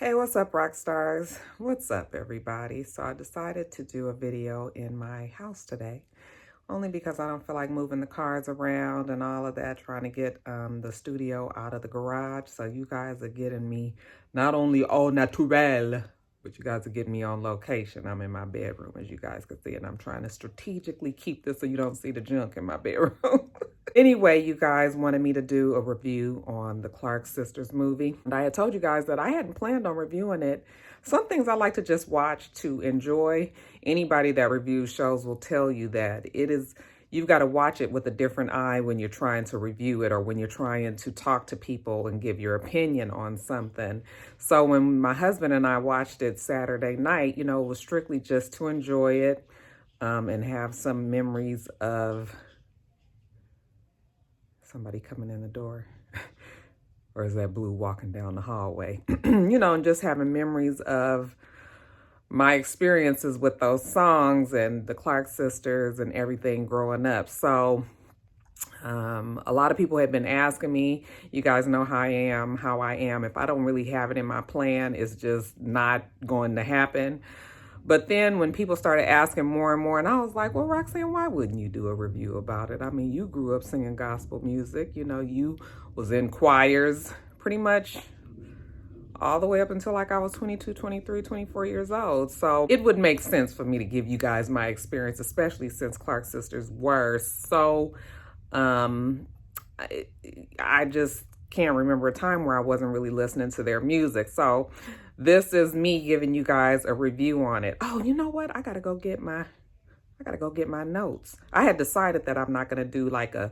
Hey, what's up, rock stars? What's up, everybody? So I decided to do a video in my house today, only because I don't feel like moving the cars around and all of that, trying to get the studio out of the garage. So you guys are getting me not only au naturel, but you guys are getting me on location. I'm in my bedroom, as you guys can see, and I'm trying to strategically keep this so you don't see the junk in my bedroom. Anyway, you guys wanted me to do a review on the Clark Sisters movie. And I had told you guys that I hadn't planned on reviewing it. Some things I like to just watch to enjoy. Anybody that reviews shows will tell you that you've got to watch it with a different eye when you're trying to review it or when you're trying to talk to people and give your opinion on something. So when my husband and I watched it Saturday night, it was strictly just to enjoy it and have some memories of somebody coming in the door. Or is that Blue walking down the hallway? And just having memories of my experiences with those songs and the Clark sisters and everything growing up. So a lot of people have been asking me, you guys know how I am. If I don't really have it in my plan, it's just not going to happen. But then when people started asking more and more, and I was like, well, Roxanne, why wouldn't you do a review about it? I mean, you grew up singing gospel music. You was in choirs pretty much all the way up until like I was 22, 23, 24 years old. So it would make sense for me to give you guys my experience, especially since Clark Sisters were so, I just can't remember a time where I wasn't really listening to their music. So this is me giving you guys a review on it. Oh, you know what? I gotta go get my notes. I had decided that I'm not gonna do like a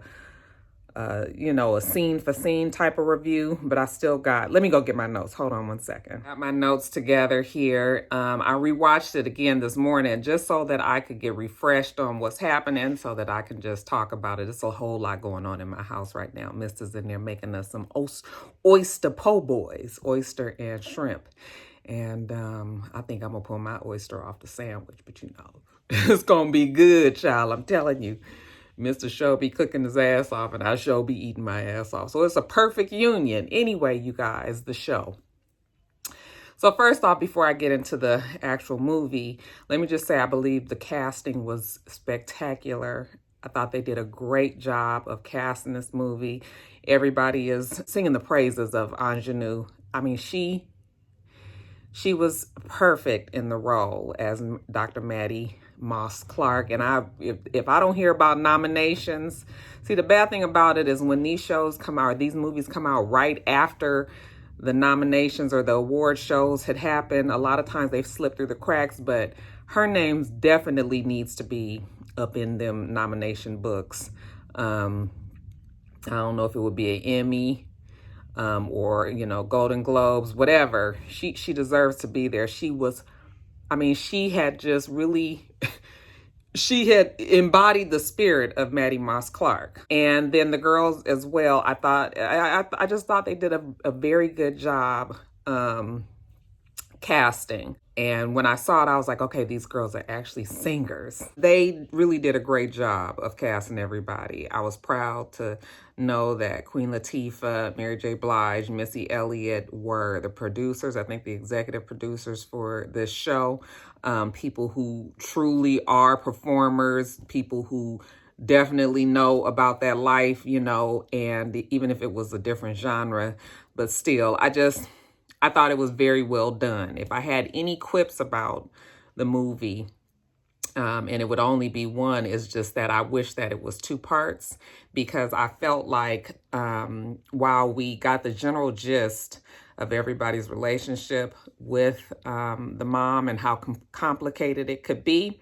scene for scene type of review, but I still let me go get my notes. Hold on one second. Got my notes together here. I rewatched it again this morning just so that I could get refreshed on what's happening so that I can just talk about it. It's a whole lot going on in my house right now. Mister's in there making us some oyster po' boys, oyster and shrimp. And I think I'm gonna pull my oyster off the sandwich, but it's gonna be good, child. I'm telling you. Mr. Show be cooking his ass off and I show be eating my ass off. So it's a perfect union. Anyway, you guys, the show. So first off, before I get into the actual movie, let me just say I believe the casting was spectacular. I thought they did a great job of casting this movie. Everybody is singing the praises of Ingenue. I mean, she was perfect in the role as Dr. Maddie Moss Clark. And if I don't hear about nominations, see, the bad thing about it is when these shows come out, these movies come out right after the nominations or the award shows had happened, a lot of times they've slipped through the cracks, but her name definitely needs to be up in them nomination books. I don't know if it would be an Emmy, or, Golden Globes, whatever. She deserves to be there. She had just really, she had embodied the spirit of Maddie Moss Clark. And then the girls as well, I just thought they did a very good job casting. And when I saw it, I was like, okay, these girls are actually singers. They really did a great job of casting everybody. I was proud to know that Queen Latifah, Mary J. Blige, Missy Elliott were the producers. I think the executive producers for this show. People who truly are performers, people who definitely know about that life, and even if it was a different genre, but still, I thought it was very well done. If I had any quips about the movie, and it would only be one, is just that I wish that it was two parts, because I felt like while we got the general gist of everybody's relationship with the mom and how complicated it could be,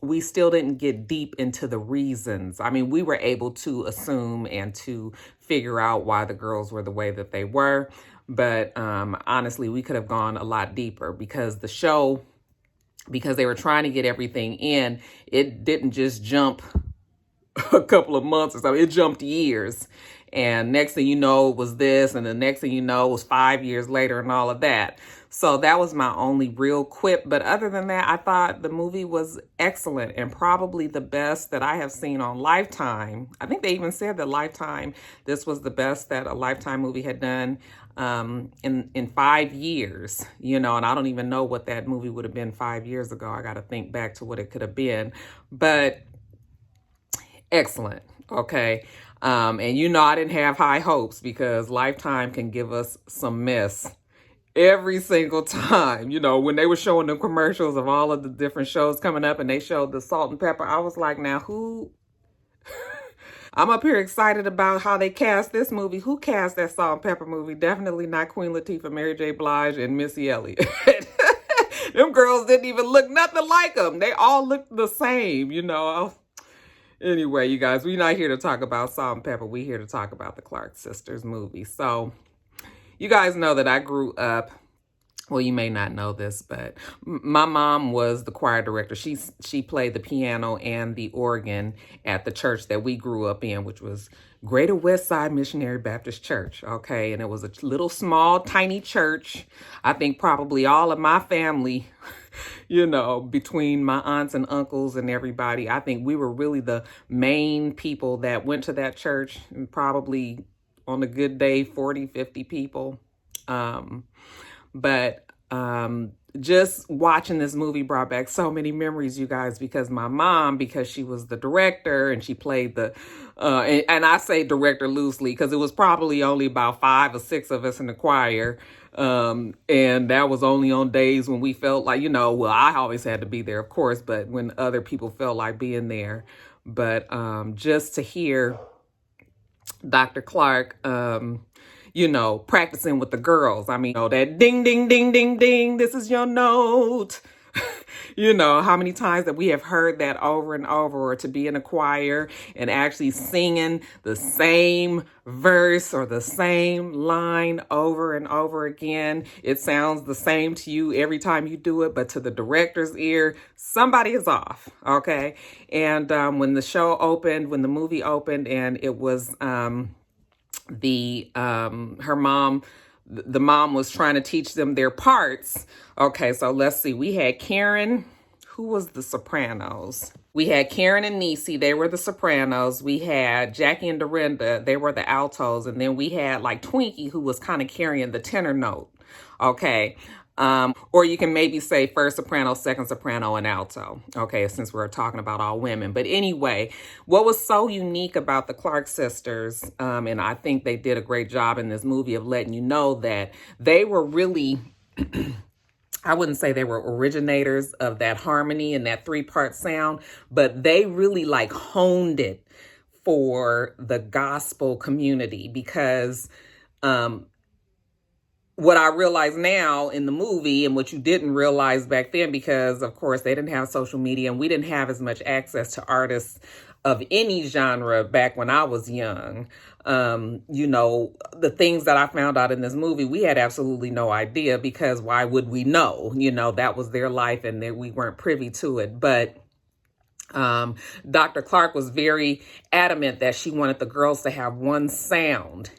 we still didn't get deep into the reasons. I mean, we were able to assume and to figure out why the girls were the way that they were. But honestly, we could have gone a lot deeper, because the show, because they were trying to get everything in, it didn't just jump a couple of months or something. It jumped years. And next thing you know, it was this. And the next thing you know, it was 5 years later and all of that. So that was my only real quip. But other than that, I thought the movie was excellent and probably the best that I have seen on Lifetime. I think they even said that Lifetime, this was the best that a Lifetime movie had done in 5 years, and I don't even know what that movie would have been 5 years ago. I got to think back to what it could have been, but excellent. Okay. And I didn't have high hopes because Lifetime can give us some mess every single time. When they were showing the commercials of all of the different shows coming up and they showed the salt and pepper, I was like, now who? I'm up here excited about how they cast this movie. Who cast that salt and pepper movie? Definitely not Queen Latifah, Mary J. Blige, and Missy Elliott. Them girls didn't even look nothing like them. They all looked the same, Anyway, you guys, we're not here to talk about salt and pepper. We're here to talk about the Clark Sisters movie. So you guys know that I grew up. Well, you may not know this, but my mom was the choir director. She played the piano and the organ at the church that we grew up in, which was Greater West Side Missionary Baptist Church. Okay, and it was a little, small, tiny church. I think probably all of my family, between my aunts and uncles and everybody, I think we were really the main people that went to that church, and probably on a good day, 40, 50 people. But just watching this movie brought back so many memories, you guys, because my mom, because she was the director and she played and I say director loosely because it was probably only about 5 or 6 of us in the choir. And that was only on days when we felt like, well, I always had to be there, of course, but when other people felt like being there. But just to hear Dr. Clark, practicing with the girls. I mean, that ding, ding, ding, ding, ding, this is your note. How many times that we have heard that over and over, or to be in a choir and actually singing the same verse or the same line over and over again. It sounds the same to you every time you do it, but to the director's ear, somebody is off. Okay. And when the movie opened and it was, the mom was trying to teach them their parts. Okay, so let's see. We had Karen, who was the sopranos? We had Karen and Niecy, they were the sopranos. We had Jackie and Dorinda, they were the altos. And then we had like Twinkie, who was kind of carrying the tenor note. Okay. Or you can maybe say first soprano, second soprano, and alto. Okay, since we're talking about all women. But anyway, what was so unique about the Clark sisters, and I think they did a great job in this movie of letting you know that they were really, I wouldn't say they were originators of that harmony and that 3-part sound, but they really like honed it for the gospel community because, what I realize now in the movie and what you didn't realize back then, because of course they didn't have social media and we didn't have as much access to artists of any genre back when I was young. The things that I found out in this movie, we had absolutely no idea because why would we know? That was their life and we weren't privy to it. But Dr. Clark was very adamant that she wanted the girls to have one sound.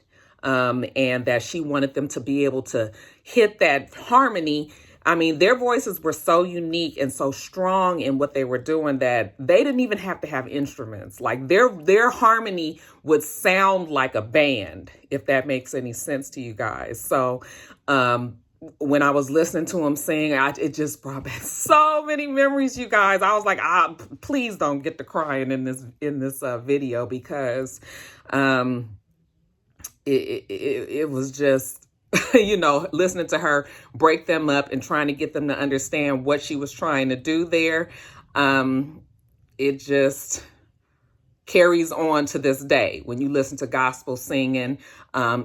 And that she wanted them to be able to hit that harmony. I mean, their voices were so unique and so strong in what they were doing that they didn't even have to have instruments. Like their harmony would sound like a band, if that makes any sense to you guys. So, when I was listening to them sing, it just brought back so many memories, you guys. I was like, please don't get to crying in this video because, it was just, listening to her break them up and trying to get them to understand what she was trying to do there. It just carries on to this day. When you listen to gospel singing,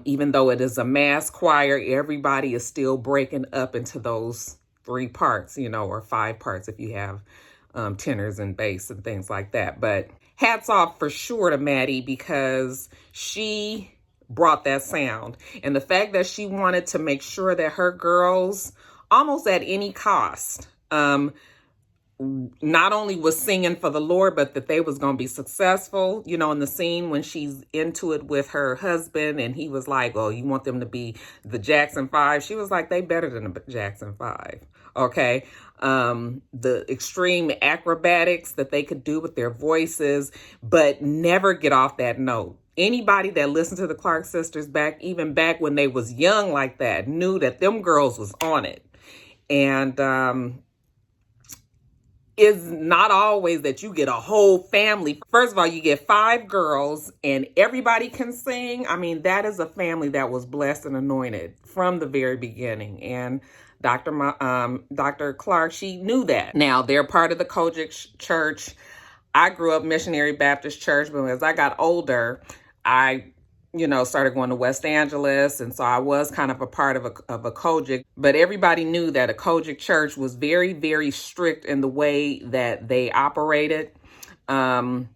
even though it is a mass choir, everybody is still breaking up into those 3 parts, or 5 parts if you have tenors and bass and things like that. But hats off for sure to Maddie because she brought that sound. And the fact that she wanted to make sure that her girls, almost at any cost, not only was singing for the Lord, but that they was going to be successful, in the scene when she's into it with her husband and he was like, oh, you want them to be the Jackson 5? She was like, they better than the Jackson 5. Okay. The extreme acrobatics that they could do with their voices, but never get off that note. Anybody that listened to the Clark sisters even back when they was young like that, knew that them girls was on it. And it's not always that you get a whole family. First of all, you get 5 girls and everybody can sing. I mean, that is a family that was blessed and anointed from the very beginning. And Dr. Clark, she knew that. Now, they're part of the Kojic Church. I grew up Missionary Baptist Church, but as I got older, I started going to West Angeles. And so I was kind of a part of a Kojic, but everybody knew that a Kojic church was very, very strict in the way that they operated. And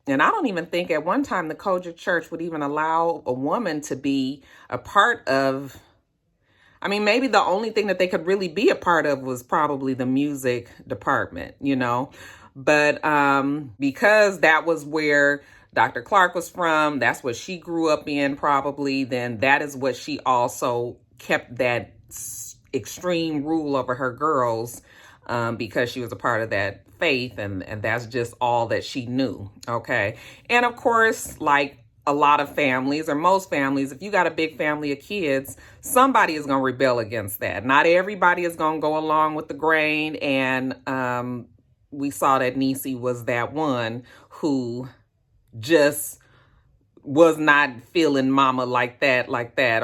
I don't even think at one time the Kojic church would even allow a woman to be a part of, I mean, maybe the only thing that they could really be a part of was probably the music department, but because that was where Dr. Clark was from, that's what she grew up in probably, then that is what she also kept that extreme rule over her girls, because she was a part of that faith, and that's just all that she knew, okay? And of course, like a lot of families, or most families, if you got a big family of kids, somebody is going to rebel against that. Not everybody is going to go along with the grain, and we saw that Niecy was that one who just was not feeling mama like that,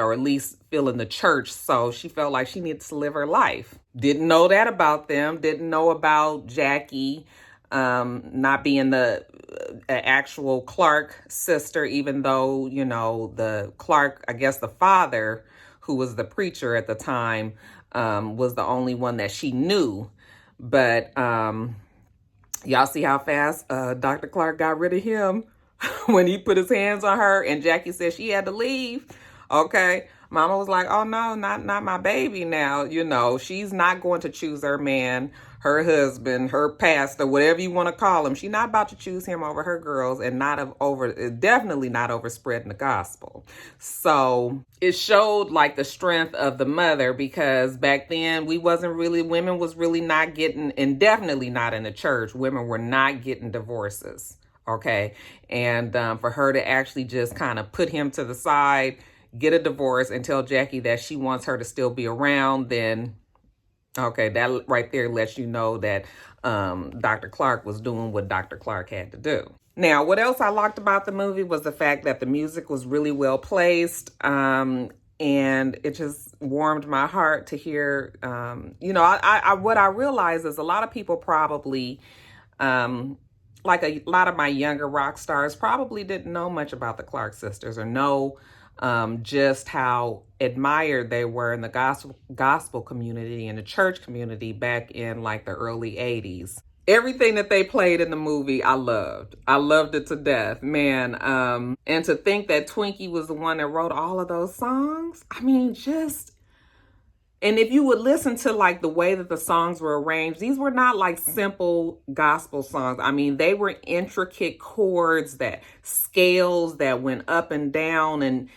or at least feeling the church. So she felt like she needed to live her life. Didn't know that about them. Didn't know about Jackie not being the actual Clark sister, even though, the Clark, I guess the father, who was the preacher at the time, was the only one that she knew. But y'all see how fast Dr. Clark got rid of him when he put his hands on her, and Jackie said she had to leave. Okay. Mama was like, oh no, not my baby now. She's not going to choose her man, her husband, her pastor, whatever you want to call him. She's not about to choose him over her girls, and definitely not over spreading the gospel. So it showed like the strength of the mother, because back then women was really not getting, and definitely not in the church, women were not getting divorces. Okay. And for her to actually just kind of put him to the side, get a divorce, and tell Jackie that she wants her to still be around, then, okay, that right there lets you know that Dr. Clark was doing what Dr. Clark had to do. Now, what else I liked about the movie was the fact that the music was really well placed. And it just warmed my heart to hear, what I realized is a lot of people probably, like a lot of my younger rock stars, probably didn't know much about the Clark sisters, or know just how admired they were in the gospel community and the church community back in like the early 80s. Everything that they played in the movie, I loved. I loved it to death, man. And to think that Twinkie was the one that wrote all of those songs, I mean, and if you would listen to like the way that the songs were arranged, these were not like simple gospel songs. I mean, they were intricate chords, scales that went up and down. And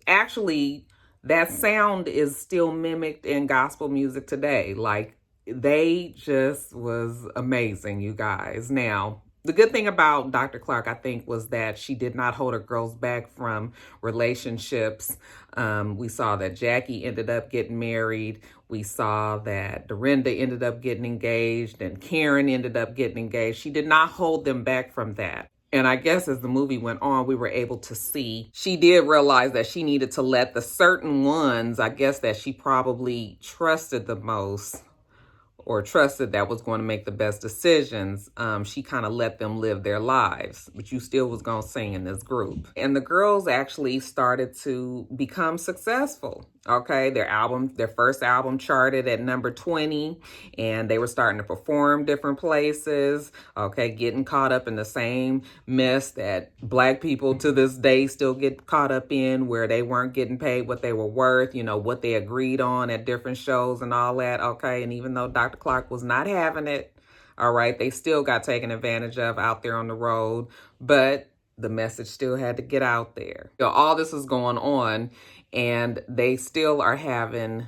actually, that sound is still mimicked in gospel music today. Like, they just was amazing, you guys. Now, the good thing about Dr. Clark, I think, was that she did not hold her girls back from relationships. We saw that Jackie ended up getting married. We saw that Dorinda ended up getting engaged, and Karen ended up getting engaged. She did not hold them back from that. And I guess as the movie went on, we were able to see she did realize that she needed to let the certain ones, I guess, that she probably trusted the most, or trusted that was going to make the best decisions, she kind of let them live their lives, but you still was going to sing in this group. And the girls actually started to become successful. Okay, their first album charted at number 20, and they were starting to perform different places. Okay, getting caught up in the same mess that Black people to this day still get caught up in, where they weren't getting paid what they were worth, what they agreed on at different shows and all that. Okay, and even though Dr. Clark was not having it, all right, they still got taken advantage of out there on the road, but the message still had to get out there. All this is going on, and they still are having,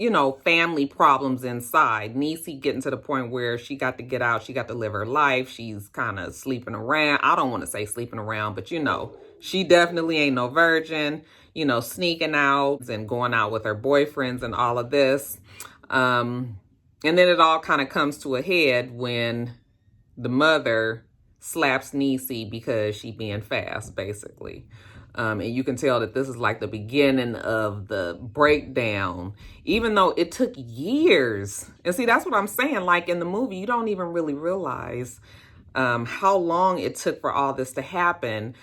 you know, family problems inside. Niecy getting to the point where she got to get out. She got to live her life. She's kind of sleeping around. I don't want to say sleeping around, but you know, she definitely ain't no virgin, you know, sneaking out and going out with her boyfriends and all of this. And then it all kind of comes to a head when the mother slaps Niecy because she being fast, basically. And you can tell that this is like the beginning of the breakdown, even though it took years. And see, that's what I'm saying. Like in the movie, you don't even really realize how long it took for all this to happen,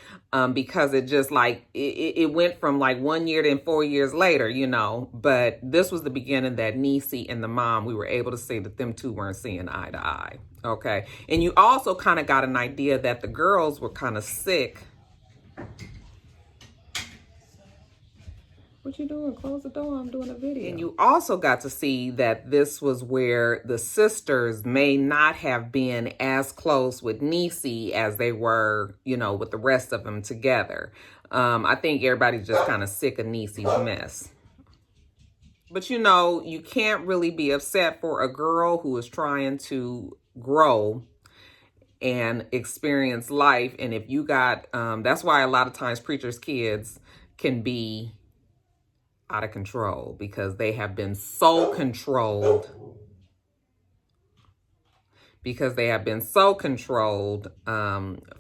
because it just like, it went from like 1 year to 4 years later, you know, but this was the beginning that Niecy and the mom, we were able to see that them two weren't seeing eye to eye. Okay. And you also kind of got an idea that the girls were kind of sick. What you doing? Close the door. I'm doing a video. And you also got to see that this was where the sisters may not have been as close with Niecy as they were, you know, with the rest of them together. I think everybody's just kind of sick of Niecy's mess. But, you know, you can't really be upset for a girl who is trying to grow and experience life. And if you got, that's why a lot of times preachers' kids can be out of control, because they have been so controlled.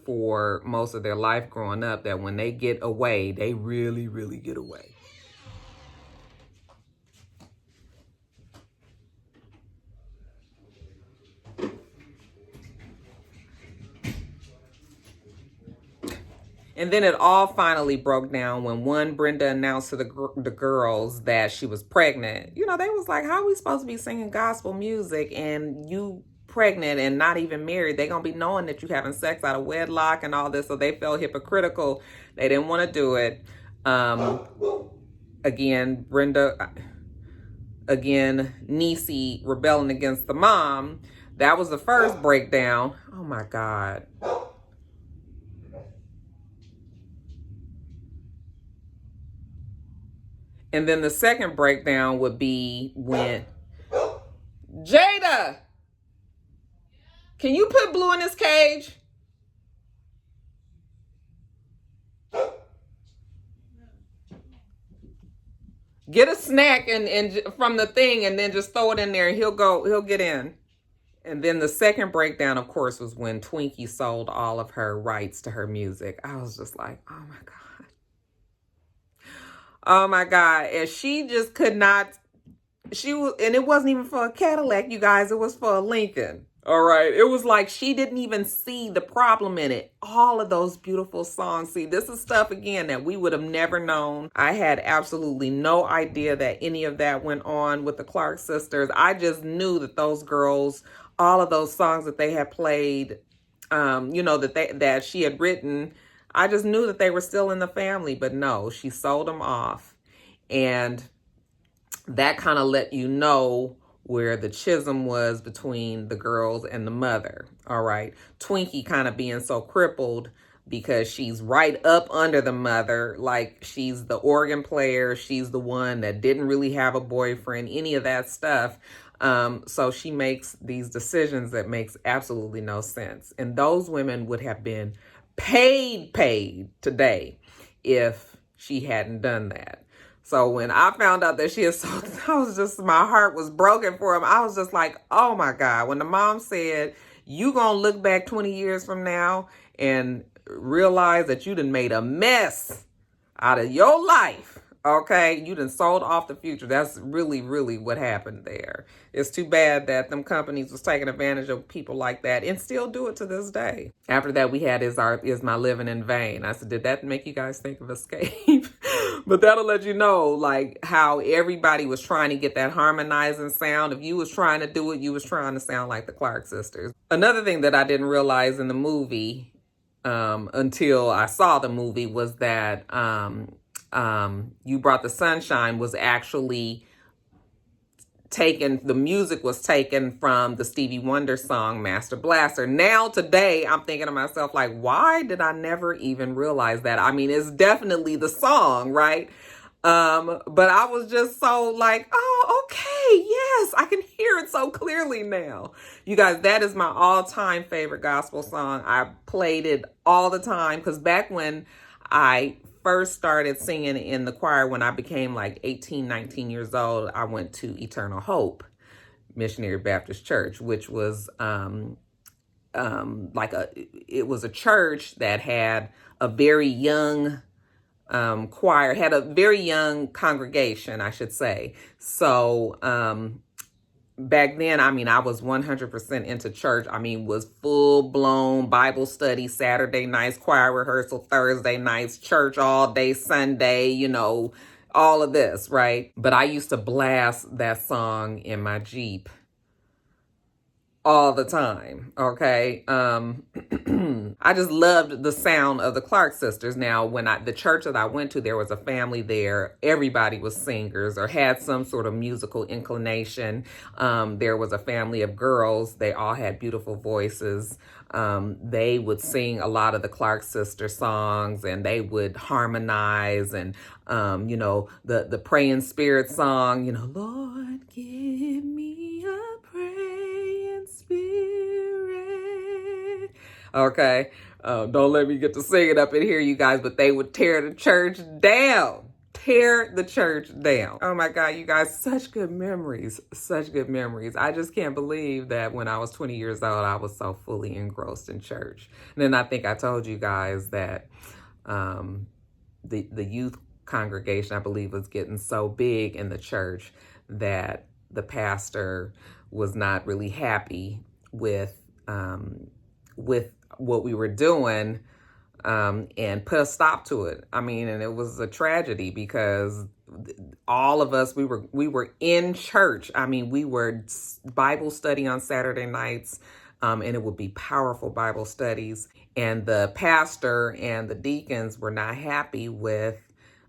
For most of their life growing up, that when they get away, they really, really get away. And then it all finally broke down when Brenda announced to the girls that she was pregnant. You know, they was like, how are we supposed to be singing gospel music and you pregnant and not even married? They gonna be knowing that you having sex out of wedlock and all this. So they felt hypocritical. They didn't want to do it. Again, Niecy rebelling against the mom. That was the first breakdown. Oh my God. And then the second breakdown would be when Jada, can you put Blue in his cage? Get a snack and from the thing and then just throw it in there and he'll get in. And then the second breakdown, of course, was when Twinkie sold all of her rights to her music. I was just like, oh my God. Oh my God. And she just could not, and it wasn't even for a Cadillac, you guys, it was for a Lincoln. All right. It was like she didn't even see the problem in it. All of those beautiful songs. See, this is stuff, again, that we would have never known. I had absolutely no idea that any of that went on with the Clark sisters. I just knew that those girls, all of those songs that they had played, you know, that she had written, I just knew that they were still in the family. But no, she sold them off. And that kind of let you know where the schism was between the girls and the mother. All right. Twinkie kind of being so crippled because she's right up under the mother. Like, she's the organ player. She's the one that didn't really have a boyfriend, any of that stuff. So she makes these decisions that makes absolutely no sense. And those women would have been paid today if she hadn't done that. So when I found out that she had sold, my heart was broken for him. I was just like, oh my God. When the mom said, you gonna look back 20 years from now and realize that you done made a mess out of your life. Okay, you done sold off the future. That's really, really what happened there. It's too bad that them companies was taking advantage of people like that and still do it to this day. After that, we had Is My Living in Vain? I said, did that make you guys think of Escape? But that'll let you know, like, how everybody was trying to get that harmonizing sound. If you was trying to do it, you was trying to sound like the Clark sisters. Another thing that I didn't realize in the movie until I saw the movie was that You Brought the Sunshine was actually taken, the music was taken from the Stevie Wonder song Master Blaster. Now today I'm thinking to myself, like, why did I never even realize that? I mean, it's definitely the song, right? But I was just so like, oh, okay. Yes, I can hear it so clearly now. You guys, that is my all-time favorite gospel song. I played it all the time because back when I first started singing in the choir, when I became like 18, 19 years old, I went to Eternal Hope Missionary Baptist Church, which was it was a church that had a very young choir, had a very young congregation, I should say. So back then, I mean, I was 100% into church. I mean, was full blown Bible study, Saturday nights, choir rehearsal, Thursday nights, church all day, Sunday, you know, all of this, right? But I used to blast that song in my Jeep all the time. Okay. I just loved the sound of the Clark sisters. Now, when the church that I went to, there was a family there. Everybody was singers or had some sort of musical inclination. There was a family of girls. They all had beautiful voices. They would sing a lot of the Clark sister songs, and they would harmonize, and you know, the praying spirit song, you know, Lord, give me a praying spirit. Okay. Don't let me get to sing it up in here, you guys, but they would tear the church down. Tear the church down. Oh my God, you guys, such good memories. Such good memories. I just can't believe that when I was 20 years old, I was so fully engrossed in church. And then I think I told you guys that the youth congregation, I believe, was getting so big in the church that the pastor was not really happy with what we were doing, and put a stop to it. I mean, and it was a tragedy because all of us, we were in church. I mean, we were Bible study on Saturday nights, and it would be powerful Bible studies. And the pastor and the deacons were not happy with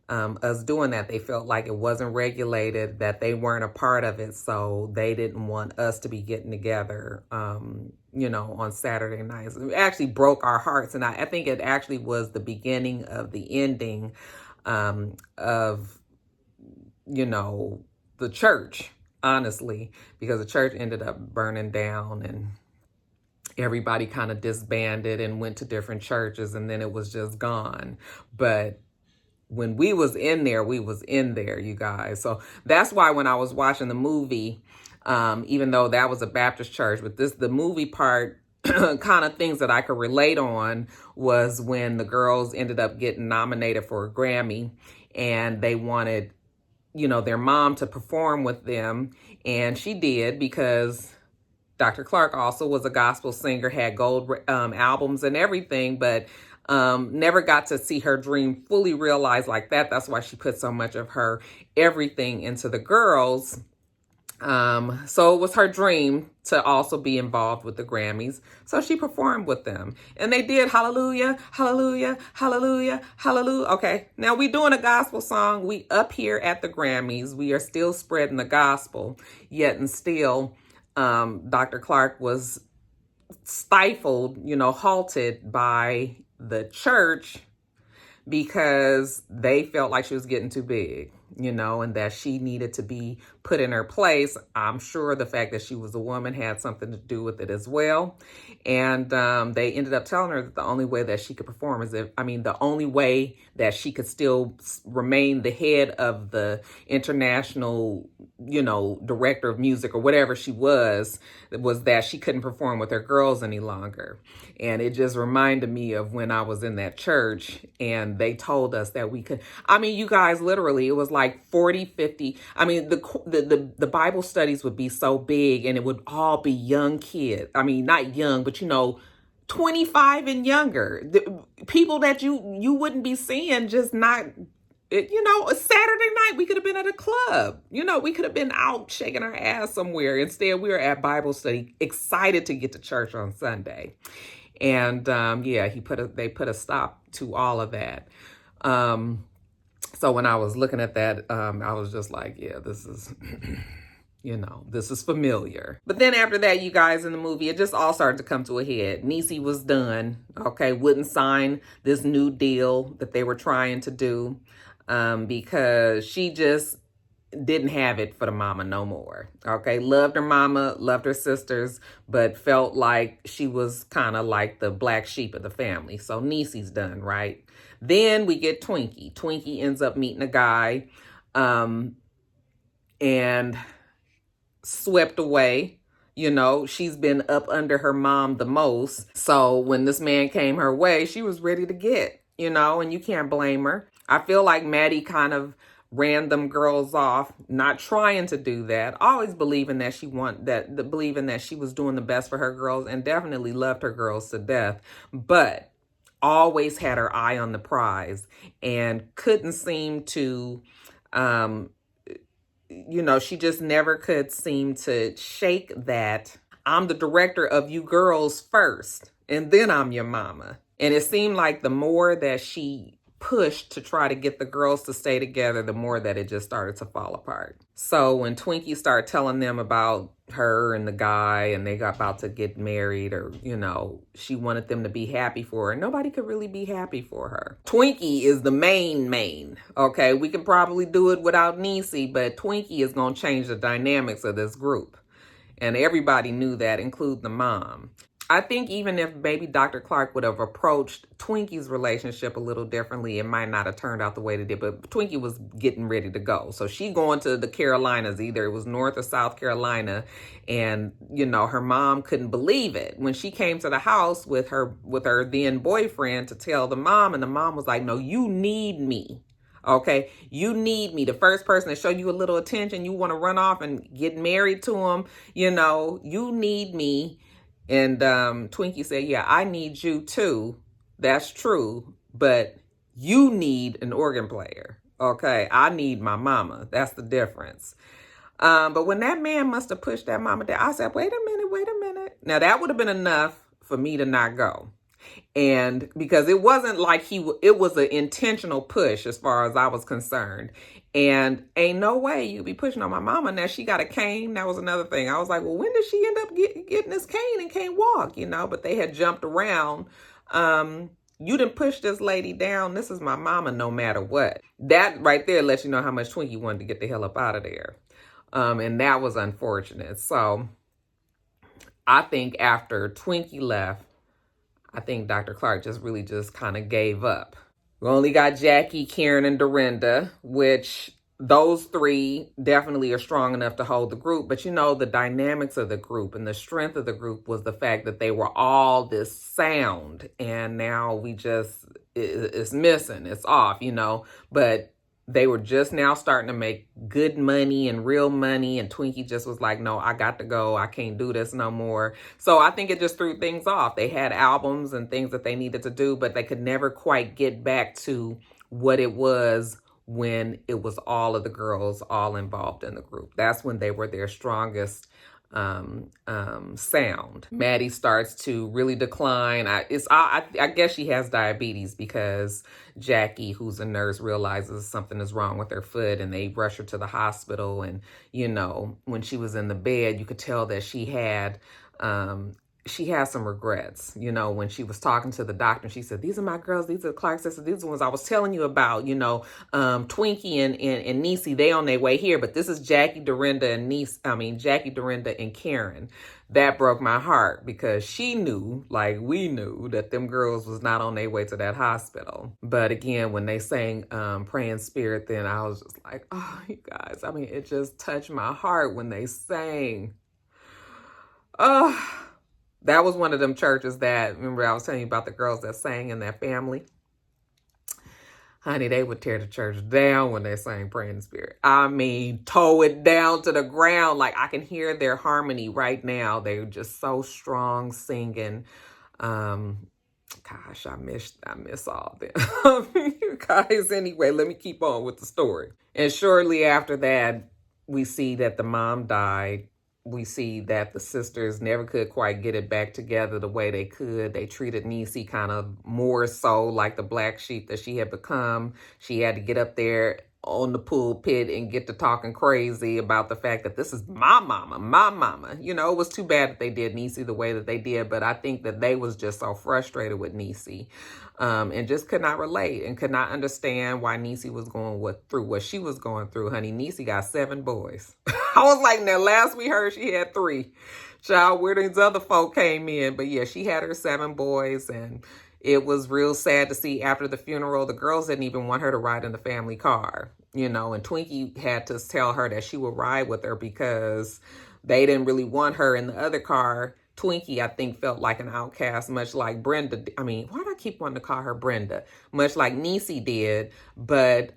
us doing that. They felt like it wasn't regulated, that they weren't a part of it. So they didn't want us to be getting together, you know, on Saturday nights. It actually broke our hearts. And I think it actually was the beginning of the ending of, you know, the church, honestly, because the church ended up burning down and everybody kind of disbanded and went to different churches, and then it was just gone. But when we was in there, you guys. So that's why when I was watching the movie, even though that was a Baptist church, but the movie part, kind of things that I could relate on was when the girls ended up getting nominated for a Grammy, and they wanted, you know, their mom to perform with them. And she did, because Dr. Clark also was a gospel singer, had gold albums and everything, but never got to see her dream fully realized like that. That's why she put so much of her everything into the girls. So it was her dream to also be involved with the Grammys. So she performed with them, and they did Hallelujah, Hallelujah, Hallelujah, Hallelujah. Okay, now we doing a gospel song. We up here at the Grammys. We are still spreading the gospel, yet and still Dr. Clark was stifled, you know, halted by the church because they felt like she was getting too big, you know, and that she needed to be put in her place. I'm sure the fact that she was a woman had something to do with it as well. And they ended up telling her that the only way that she could perform is the only way that she could still remain the head of the international, you know, director of music or whatever she was that she couldn't perform with her girls any longer. And it just reminded me of when I was in that church and they told us that we could, I mean, you guys, literally, it was like 40, 50. I mean, the Bible studies would be so big, and it would all be young kids. I mean, not young, but, you know, 25 and younger. The people that you wouldn't be seeing, just not, you know, a Saturday night, we could have been at a club. You know, we could have been out shaking our ass somewhere. Instead, we were at Bible study, excited to get to church on Sunday. And yeah, they put a stop to all of that. So when I was looking at that, I was just like, yeah, this is, you know, this is familiar. But then after that, you guys, in the movie, it just all started to come to a head. Niecy was done, okay, wouldn't sign this new deal that they were trying to do, because she just didn't have it for the mama no more. Okay, loved her mama, loved her sisters, but felt like she was kind of like the black sheep of the family. So Niecy's done, right? Then we get Twinkie. Twinkie ends up meeting a guy, and swept away. You know, she's been up under her mom the most. So when this man came her way, she was ready to get, and you can't blame her. I feel like Maddie kind of ran them girls off, not trying to do that, always believing that believing that she was doing the best for her girls, and definitely loved her girls to death, but always had her eye on the prize and couldn't seem to she just never could seem to shake that I'm the director of you girls first, and then I'm your mama. And it seemed like the more that she pushed to try to get the girls to stay together, the more that it just started to fall apart. So when Twinkie started telling them about her and the guy, and they got about to get married, or, she wanted them to be happy for her, nobody could really be happy for her. Twinkie is the main. Okay, we can probably do it without Niecy, but Twinkie is going to change the dynamics of this group. And everybody knew that, including the mom. I think even if maybe Dr. Clark would have approached Twinkie's relationship a little differently, it might not have turned out the way it did. But Twinkie was getting ready to go. So she going to the Carolinas, either it was North or South Carolina. And, her mom couldn't believe it when she came to the house with her then boyfriend to tell the mom. And the mom was like, no, you need me. Okay, you need me. The first person to show you a little attention, you want to run off and get married to him. You need me. And Twinkie said, yeah, I need you too. That's true. But you need an organ player. Okay, I need my mama. That's the difference. But when that man must have pushed that mama down, I said, wait a minute. Now that would have been enough for me to not go. And because it wasn't like it was an intentional push as far as I was concerned. And ain't no way you'd be pushing on my mama. Now she got a cane. That was another thing. I was like, well, when did she end up getting this cane and can't walk, But they had jumped around. You didn't push this lady down. This is my mama no matter what. That right there lets you know how much Twinkie wanted to get the hell up out of there. And that was unfortunate. So I think after Twinkie left, I think Dr. Clark just kind of gave up. We only got Jackie, Karen, and Dorinda, which those three definitely are strong enough to hold the group. But the dynamics of the group and the strength of the group was the fact that they were all this sound. And now it's missing, it's off, But they were just now starting to make good money and real money. And Twinkie just was like, no, I got to go. I can't do this no more. So I think it just threw things off. They had albums and things that they needed to do, but they could never quite get back to what it was when it was all of the girls all involved in the group. That's when they were their strongest sound. Maddie starts to really decline. I guess she has diabetes because Jackie, who's a nurse, realizes something is wrong with her foot, and they rush her to the hospital. And when she was in the bed, you could tell that she had some regrets, when she was talking to the doctor. And she said, these are my girls. These are the Clark sisters. These are the ones I was telling you about, Twinkie and Niecy, they on their way here. But this is Jackie, Dorinda, and Karen. That broke my heart because she knew, like we knew, that them girls was not on their way to that hospital. But again, when they sang Praying Spirit, then I was just like, oh, you guys, it just touched my heart when they sang. Oh, that was one of them churches that, remember I was telling you about the girls that sang in that family? Honey, they would tear the church down when they sang Praying Spirit. Tow it down to the ground. Like I can hear their harmony right now. They're just so strong singing. Gosh, I miss all of them. You guys, anyway, let me keep on with the story. And shortly after that, we see that the mom died. We see that the sisters never could quite get it back together the way they could. They treated Niecy kind of more so like the black sheep that she had become. She had to get up there on the pulpit and get to talking crazy about the fact that this is my mama, my mama. You know, it was too bad that they did Niecy the way that they did, but I think that they was just so frustrated with Niecy, and just could not relate and could not understand why Niecy was going through what she was going through. Honey, Niecy got 7 boys. I was like, now last we heard she had 3. Child, where these other folk came in. But yeah, she had her 7 boys, and it was real sad to see after the funeral, the girls didn't even want her to ride in the family car, you know, and Twinkie had to tell her that she would ride with her because they didn't really want her in the other car. Twinkie, I think, felt like an outcast, much like Brenda. I mean, why do I keep wanting to call her Brenda? Much like Niecy did. But,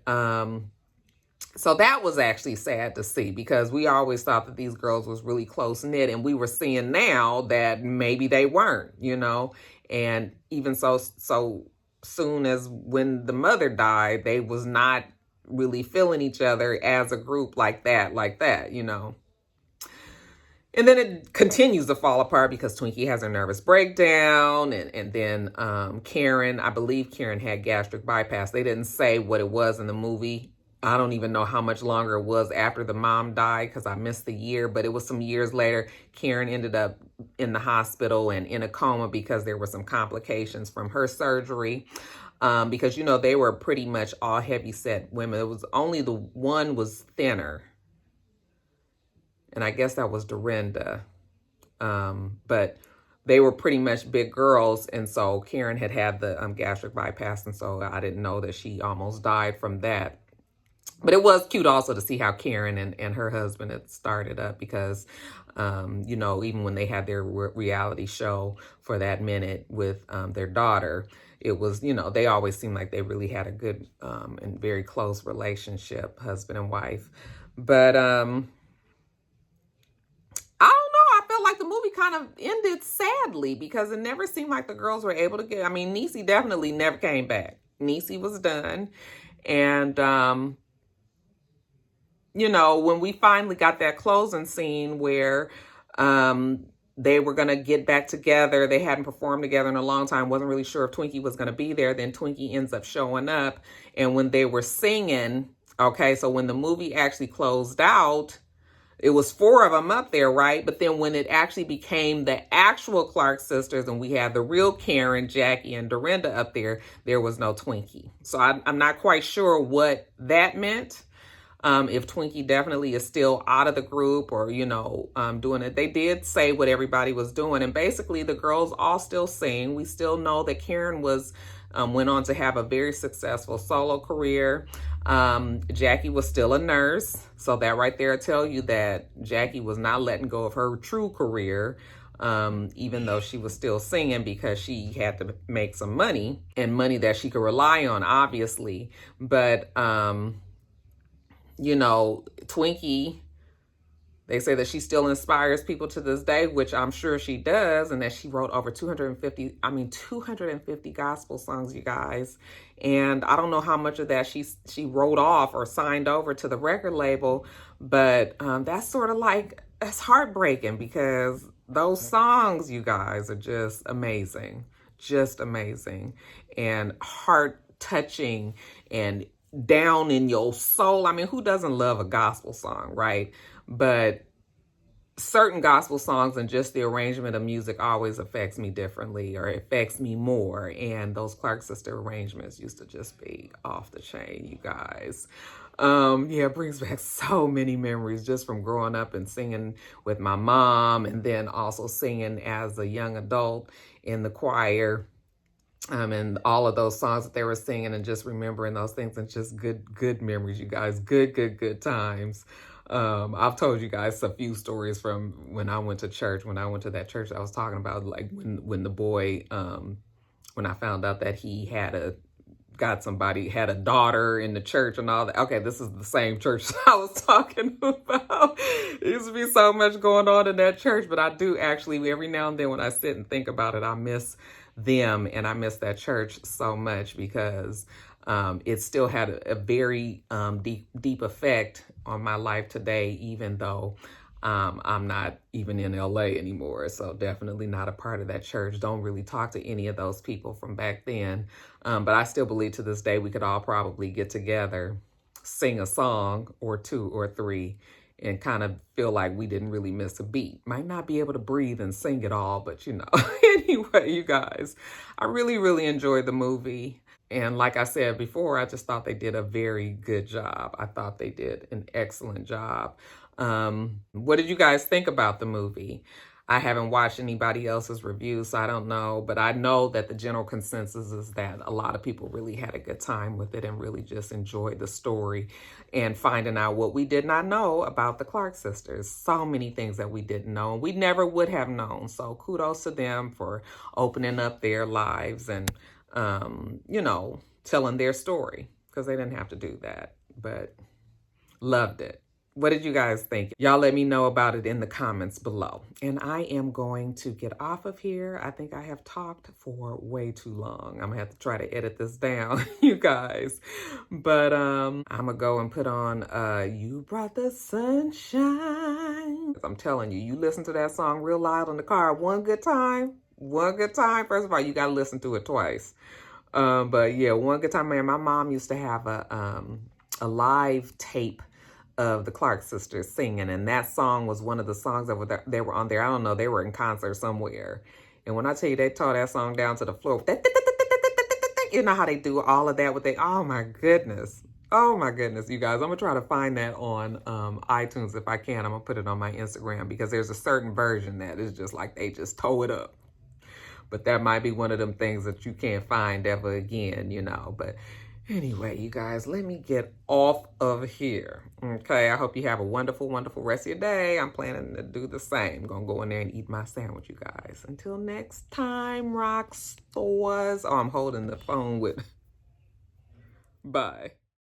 so that was actually sad to see because we always thought that these girls was really close knit, and we were seeing now that maybe they weren't, you know. And even so soon as when the mother died, they was not really feeling each other as a group like that, you know. And then it continues to fall apart because Twinkie has a nervous breakdown. And then Karen, I believe Karen had gastric bypass. They didn't say what it was in the movie. I don't even know how much longer it was after the mom died because I missed the year, but it was some years later. Karen ended up in the hospital and in a coma because there were some complications from her surgery. Because, you know, they were pretty much all heavy set women. It was only the one was thinner. And I guess that was Dorinda. But they were pretty much big girls. And so Karen had the gastric bypass. And so I didn't know that she almost died from that. But it was cute also to see how Karen and her husband had started up because, you know, even when they had their reality show for that minute with their daughter, it was, you know, they always seemed like they really had a good and very close relationship, husband and wife. But I don't know. I felt like the movie kind of ended sadly because it never seemed like the girls were able to get, I mean, Niecy definitely never came back. Niecy was done. And, you know, when we finally got that closing scene where they were going to get back together, they hadn't performed together in a long time, wasn't really sure if Twinkie was going to be there. Then Twinkie ends up showing up. And when they were singing, okay, so when the movie actually closed out, it was 4 of them up there, right? But then when it actually became the actual Clark sisters and we had the real Karen, Jackie, and Dorinda up there, there was no Twinkie. So I'm not quite sure what that meant. If Twinkie definitely is still out of the group or, you know, doing it. They did say what everybody was doing. And basically the girls all still sing. We still know that Karen went on to have a very successful solo career. Jackie was still a nurse. So that right there tell you that Jackie was not letting go of her true career. Even though she was still singing because she had to make some money and money that she could rely on, obviously. But, you know, Twinkie, they say that she still inspires people to this day, which I'm sure she does, and that she wrote over 250 gospel songs, you guys. And I don't know how much of that she wrote off or signed over to the record label, but that's sort of like, that's heartbreaking because those songs, you guys, are just amazing and heart-touching and down in your soul. I mean, who doesn't love a gospel song, right? But certain gospel songs and just the arrangement of music always affects me differently or affects me more. And those Clark sister arrangements used to just be off the chain, you guys. Yeah, it brings back so many memories just from growing up and singing with my mom and then also singing as a young adult in the choir. And all of those songs that they were singing and just remembering those things and just good memories, you guys. Good times. I've told you guys a few stories from when I went to church, when I went to that church I was talking about, like when the boy, when I found out that he had a daughter in the church and all that. Okay, this is the same church I was talking about. There used to be so much going on in that church, but I do actually, every now and then when I sit and think about it, I miss them and I miss that church so much because it still had a very deep effect on my life today, even though I'm not even in LA anymore. So definitely not a part of that church. Don't really talk to any of those people from back then. But I still believe to this day we could all probably get together sing a song or two or three and kind of feel like we didn't really miss a beat. Might not be able to breathe and sing it all, but you know. Anyway, you guys, I really, really enjoyed the movie. And like I said before, I just thought they did a very good job. I thought they did an excellent job. What did you guys think about the movie? I haven't watched anybody else's reviews, so I don't know. But I know that the general consensus is that a lot of people really had a good time with it and really just enjoyed the story and finding out what we did not know about the Clark sisters. So many things that we didn't know. We never would have known. So kudos to them for opening up their lives and, you know, telling their story, because they didn't have to do that. But loved it. What did you guys think? Y'all let me know about it in the comments below. And I am going to get off of here. I think I have talked for way too long. I'm gonna have to try to edit this down, you guys. But I'm gonna go and put on You Brought the Sunshine. I'm telling you, you listen to that song real loud in the car one good time. First of all, you gotta listen to it twice. But yeah, one good time, man. My mom used to have a live tape of the Clark sisters singing, and that song was one of the songs that they were on there. I don't know, they were in concert somewhere, and when I tell you they tore that song down to the floor, you know how they do all of that with oh my goodness, you guys. I'm gonna try to find that on iTunes if I can. I'm gonna put it on my Instagram, because there's a certain version that is just like they just toe it up. But that might be one of them things that you can't find ever again, you know. But anyway, you guys, let me get off of here. Okay, I hope you have a wonderful, wonderful rest of your day. I'm planning to do the same. I'm going to go in there and eat my sandwich, you guys. Until next time, rock stars. Oh, I'm holding the phone with... Bye.